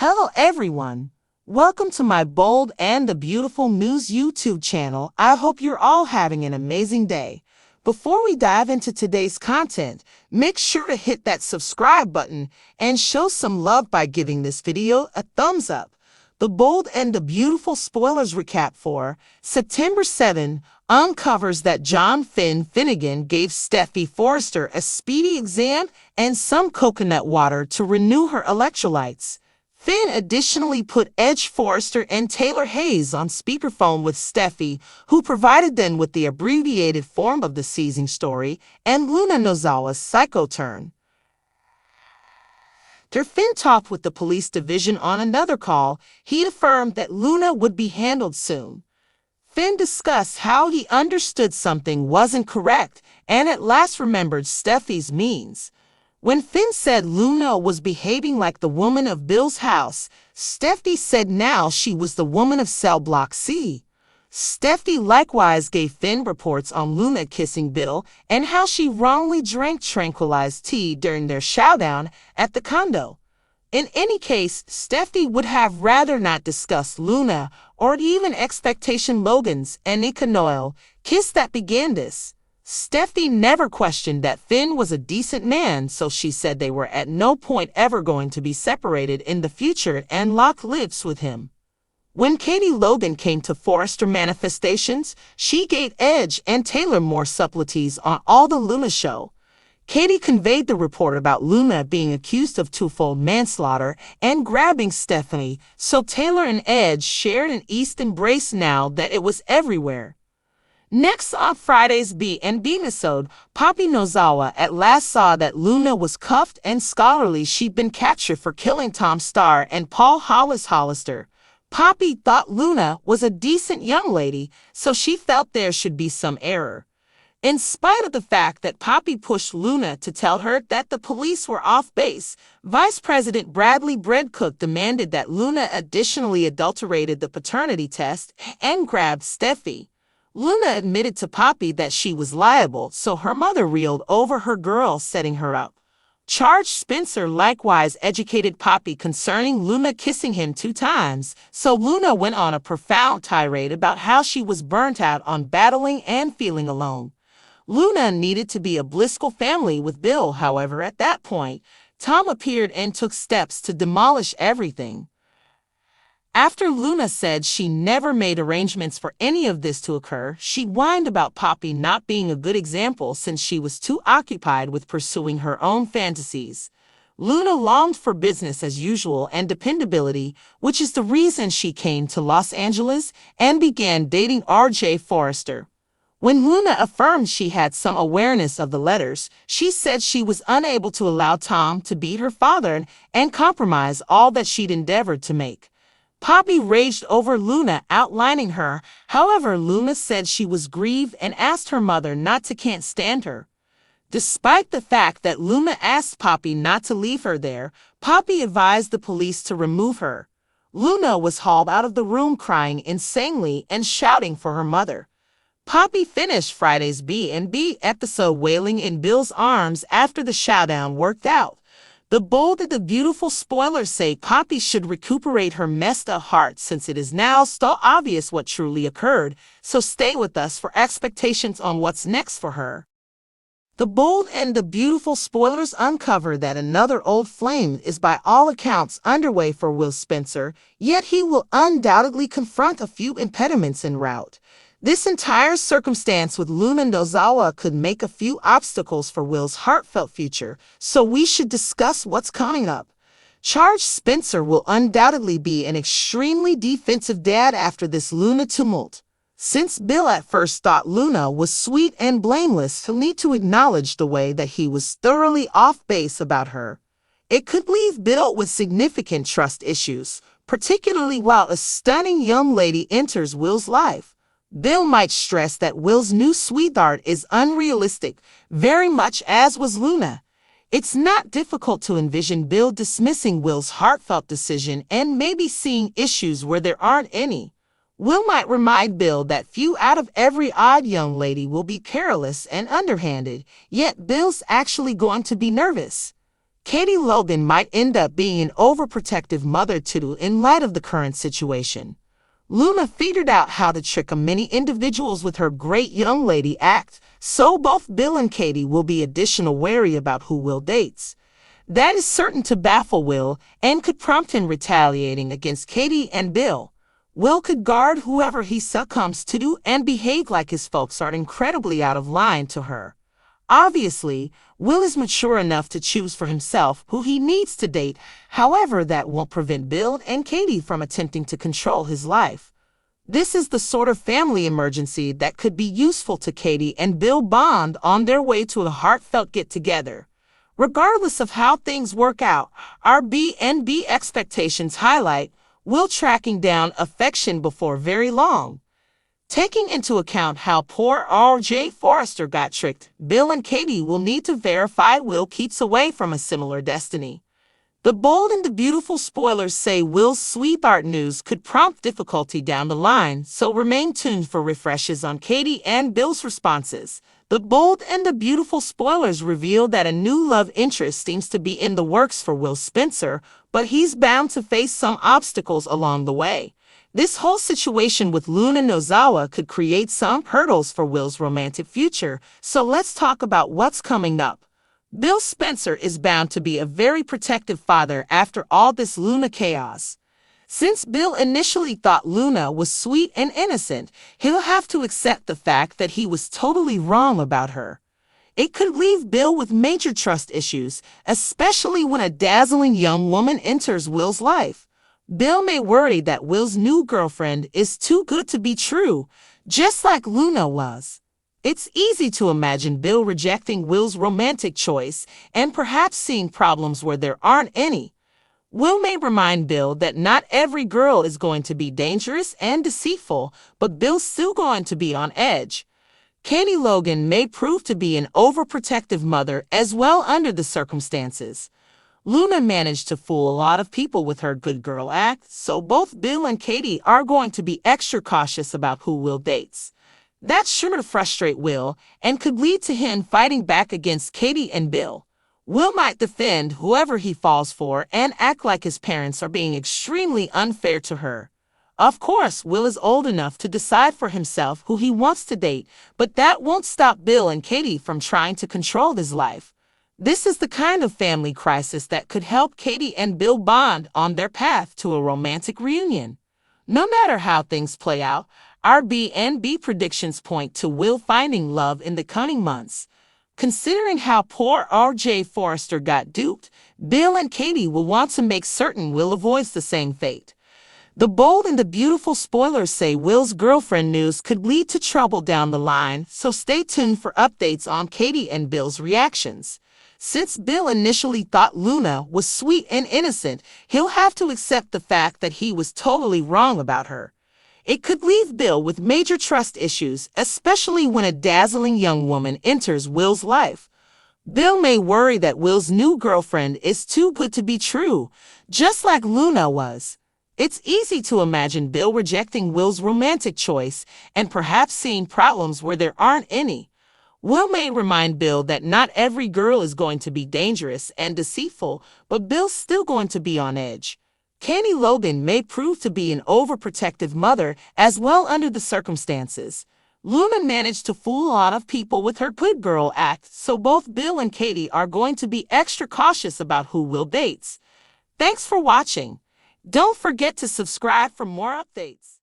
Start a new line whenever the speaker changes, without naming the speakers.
Hello everyone. Welcome to my Bold and the Beautiful News YouTube channel. I hope you're all having an amazing day. Before we dive into today's content, make sure to hit that subscribe button and show some love by giving this video a thumbs up. The Bold and the Beautiful spoilers recap for September 7 uncovers that John Finnegan gave Steffy Forrester a speedy exam and some coconut water to renew her electrolytes. Finn additionally put Edge Forrester and Taylor Hayes on speakerphone with Steffy, who provided them with the abbreviated form of the season story and Luna Nozawa's psycho turn. After Finn talked with the police division on another call, he affirmed that Luna would be handled soon. Finn discussed how he understood something wasn't correct and at last remembered Steffy's means. When Finn said Luna was behaving like the woman of Bill's house, Steffy said now she was the woman of Cell Block C. Steffy likewise gave Finn reports on Luna kissing Bill and how she wrongly drank tranquilized tea during their showdown at the condo. In any case, Steffy would have rather not discuss Luna or even Expectation Logan's and Nika Noel kiss that began this. Steffy never questioned that Finn was a decent man, so she said they were at no point ever going to be separated in the future and lock lips with him. When Katie Logan came to Forrester manifestations, she gave Edge and Taylor more subtleties on all the Luna show. Katie conveyed the report about Luna being accused of twofold manslaughter and grabbing Steffy, so Taylor and Edge shared an East embrace now that it was everywhere. Next on Friday's B&B episode, Poppy Nozawa at last saw that Luna was cuffed and scholarly she'd been captured for killing Tom Starr and Paul Hollister. Poppy thought Luna was a decent young lady, so she felt there should be some error. In spite of the fact that Poppy pushed Luna to tell her that the police were off base, Vice President Bradley Breadcook demanded that Luna additionally adulterated the paternity test and grabbed Steffy. Luna admitted to Poppy that she was liable, so her mother reeled over her girl setting her up. Charge Spencer likewise educated Poppy concerning Luna kissing him 2 times, so Luna went on a profound tirade about how she was burnt out on battling and feeling alone. Luna needed to be a blissful family with Bill, however, at that point, Tom appeared and took steps to demolish everything. After Luna said she never made arrangements for any of this to occur, she whined about Poppy not being a good example since she was too occupied with pursuing her own fantasies. Luna longed for business as usual and dependability, which is the reason she came to Los Angeles and began dating RJ Forrester. When Luna affirmed she had some awareness of the letters, she said she was unable to allow Tom to be her father and compromise all that she'd endeavored to make. Poppy raged over Luna outlining her, however Luna said she was grieved and asked her mother not to can't stand her. Despite the fact that Luna asked Poppy not to leave her there, Poppy advised the police to remove her. Luna was hauled out of the room crying insanely and shouting for her mother. Poppy finished Friday's B&B episode wailing in Bill's arms after the showdown worked out. The Bold and the Beautiful spoilers say Poppy should recuperate her messed up heart since it is now so obvious what truly occurred, so stay with us for expectations on what's next for her. The Bold and the Beautiful spoilers uncover that another old flame is by all accounts underway for Will Spencer, yet he will undoubtedly confront a few impediments en route. This entire circumstance with Luna Nozawa could make a few obstacles for Will's heartfelt future, so we should discuss what's coming up. Charge Spencer will undoubtedly be an extremely defensive dad after this Luna tumult. Since Bill at first thought Luna was sweet and blameless, he'll need to acknowledge the way that he was thoroughly off base about her. It could leave Bill with significant trust issues, particularly while a stunning young lady enters Will's life. Bill might stress that Will's new sweetheart is unrealistic, very much as was Luna. It's not difficult to envision Bill dismissing Will's heartfelt decision and maybe seeing issues where there aren't any. Will might remind Bill that few out of every odd young lady will be careless and underhanded, yet Bill's actually going to be nervous. Katie Logan might end up being an overprotective mother too in light of the current situation. Luna figured out how to trick many individuals with her great young lady act, so both Bill and Katie will be additional wary about who Will dates. That is certain to baffle Will and could prompt him retaliating against Katie and Bill. Will could guard whoever he succumbs to and behave like his folks are incredibly out of line to her. Obviously, Will is mature enough to choose for himself who he needs to date. However, that won't prevent Bill and Katie from attempting to control his life. This is the sort of family emergency that could be useful to Katie and Bill bond on their way to a heartfelt get-together. Regardless of how things work out, our B&B expectations highlight Will tracking down affection before very long. Taking into account how poor R.J. Forrester got tricked, Bill and Katie will need to verify Will keeps away from a similar destiny. The bold and the beautiful spoilers say Will's sweetheart news could prompt difficulty down the line, so remain tuned for refreshes on Katie and Bill's responses. The bold and the beautiful spoilers reveal that a new love interest seems to be in the works for Will Spencer, but he's bound to face some obstacles along the way. This whole situation with Luna Nozawa could create some hurdles for Will's romantic future, so let's talk about what's coming up. Bill Spencer is bound to be a very protective father after all this Luna chaos. Since Bill initially thought Luna was sweet and innocent, he'll have to accept the fact that he was totally wrong about her. It could leave Bill with major trust issues, especially when a dazzling young woman enters Will's life. Bill may worry that Will's new girlfriend is too good to be true, just like Luna was. It's easy to imagine Bill rejecting Will's romantic choice and perhaps seeing problems where there aren't any. Will may remind Bill that not every girl is going to be dangerous and deceitful, but Bill's still going to be on edge. Katie Logan may prove to be an overprotective mother as well under the circumstances. Luna managed to fool a lot of people with her good girl act, so both Bill and Katie are going to be extra cautious about who Will dates. That's sure to frustrate Will and could lead to him fighting back against Katie and Bill. Will might defend whoever he falls for and act like his parents are being extremely unfair to her. Of course, Will is old enough to decide for himself who he wants to date, but that won't stop Bill and Katie from trying to control his life. This is the kind of family crisis that could help Katie and Bill bond on their path to a romantic reunion. No matter how things play out, our B&B predictions point to Will finding love in the coming months. Considering how poor R.J. Forrester got duped, Bill and Katie will want to make certain Will avoids the same fate. The bold and the beautiful spoilers say Will's girlfriend news could lead to trouble down the line, so stay tuned for updates on Katie and Bill's reactions. Since Bill initially thought Luna was sweet and innocent, he'll have to accept the fact that he was totally wrong about her. It could leave Bill with major trust issues, especially when a dazzling young woman enters Will's life. Bill may worry that Will's new girlfriend is too good to be true, just like Luna was. It's easy to imagine Bill rejecting Will's romantic choice and perhaps seeing problems where there aren't any. Will may remind Bill that not every girl is going to be dangerous and deceitful, but Bill's still going to be on edge. Katie Logan may prove to be an overprotective mother as well under the circumstances. Luna managed to fool a lot of people with her good girl act, so both Bill and Katie are going to be extra cautious about who Will dates. Thanks for watching. Don't forget to subscribe for more updates.